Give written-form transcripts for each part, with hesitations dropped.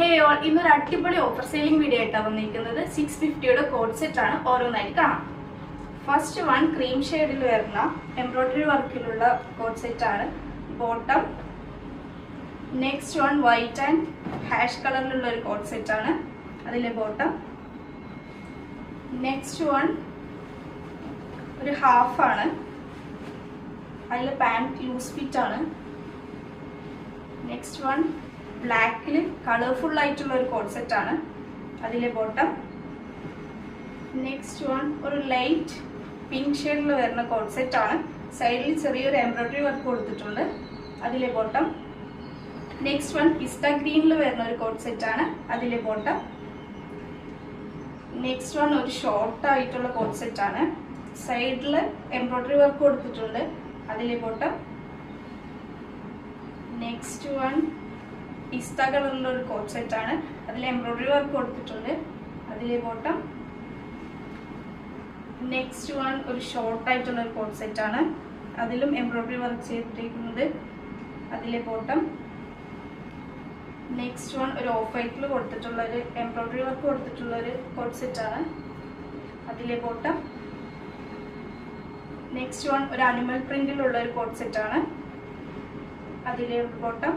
ഹേ all, ഇന്നൊരു അടിപൊളി offer sailing video ആയിട്ടാണ് വന്നിരിക്കുന്നത്. 650യുടെ കോഡ് സെറ്റ് ആണ്. ഓരോന്നായിട്ട് കാണാം. ഫസ്റ്റ് വൺ ക്രീം ഷെയ്ഡിൽ വരുന്ന എംബ്രോയിഡറി വർക്കിലുള്ള കോഡ് സെറ്റ് ആണ്. Bottom. Next one white and hash കളറിലുള്ള ഒരു കോഡ് സെറ്റ് ആണ്. അതിലെ ബോട്ടം. നെക്സ്റ്റ് വൺ ഒരു ഹാഫ് ആണ്. അതിലെ പാൻറ് ലൂസ് ഫിറ്റ് ആണ്. നെക്സ്റ്റ് വൺ ബ്ലാക്കിൽ കളർഫുൾ ആയിട്ടുള്ള ഒരു കോഡ് സെറ്റ് ആണ്. അതിലെ ബോട്ടം. നെക്സ്റ്റ് വൺ ഒരു ലൈറ്റ് പിങ്ക് ഷെയ്ഡിൽ വരുന്ന കോഡ് സെറ്റ് ആണ്. സൈഡിൽ ചെറിയൊരു എംബ്രോയിഡറി വർക്ക് കൊടുത്തിട്ടുണ്ട്. അതിലെ ബോട്ടം. നെക്സ്റ്റ് വൺ പിസ്ത ഗ്രീനിൽ വരുന്ന ഒരു കോഡ് സെറ്റ് ആണ്. അതിലെ ബോട്ടം. നെക്സ്റ്റ് വൺ ഒരു ഷോർട്ട് ആയിട്ടുള്ള കോഡ് സെറ്റ് ആണ്. സൈഡിൽ എംബ്രോയിഡറി വർക്ക് കൊടുത്തിട്ടുണ്ട്. അതിലെ ബോട്ടം. നെക്സ്റ്റ് വൺ പിസ്ത കളറിലുള്ള ഒരു കോഡ് സെറ്റ് ആണ്. അതിൽ എംബ്രോയിഡറി വർക്ക് കൊടുത്തിട്ടുണ്ട്. അതിലെ ബോട്ടം. നെക്സ്റ്റ് വൺ ഒരു ഷോർട്ട് ആയിട്ടുള്ള ഒരു കോഡ് സെറ്റ് ആണ്. അതിലും എംബ്രോയിഡറി വർക്ക് ചെയ്തിരിക്കുന്നത്. അതിലെ ബോട്ടം. നെക്സ്റ്റ് വൺ ഒരു ഓഫ് വൈറ്റിൽ കൊടുത്തിട്ടുള്ള ഒരു എംബ്രോയിഡറി വർക്ക് കൊടുത്തിട്ടുള്ള ഒരു കോഡ് സെറ്റ് ആണ്. അതിലെ ബോട്ടം. നെക്സ്റ്റ് വൺ ഒരു അനിമൽ പ്രിന്റിലുള്ള ഒരു കോഡ് സെറ്റ് ആണ്. അതിലെ ബോട്ടം.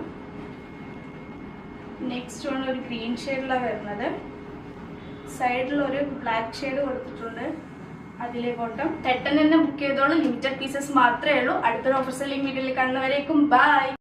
നെക്സ്റ്റ് വൺ ഒരു ഗ്രീൻ ഷെയ്ഡിലാണ് വരുന്നത്. സൈഡിൽ ഒരു ബ്ലാക്ക് ഷെയ്ഡ് കൊടുത്തിട്ടുണ്ട്. അതിലെ ബോട്ടം. പെട്ടെന്ന് തന്നെ ബുക്ക് ചെയ്തോളൂ. ലിമിറ്റഡ് പീസസ് മാത്രമേ ഉള്ളൂ. അടുത്തൊരു ഓഫർ സെല്ലിംഗ് വീഡിയോയിൽ കാണുന്നവരേക്കും ബൈ.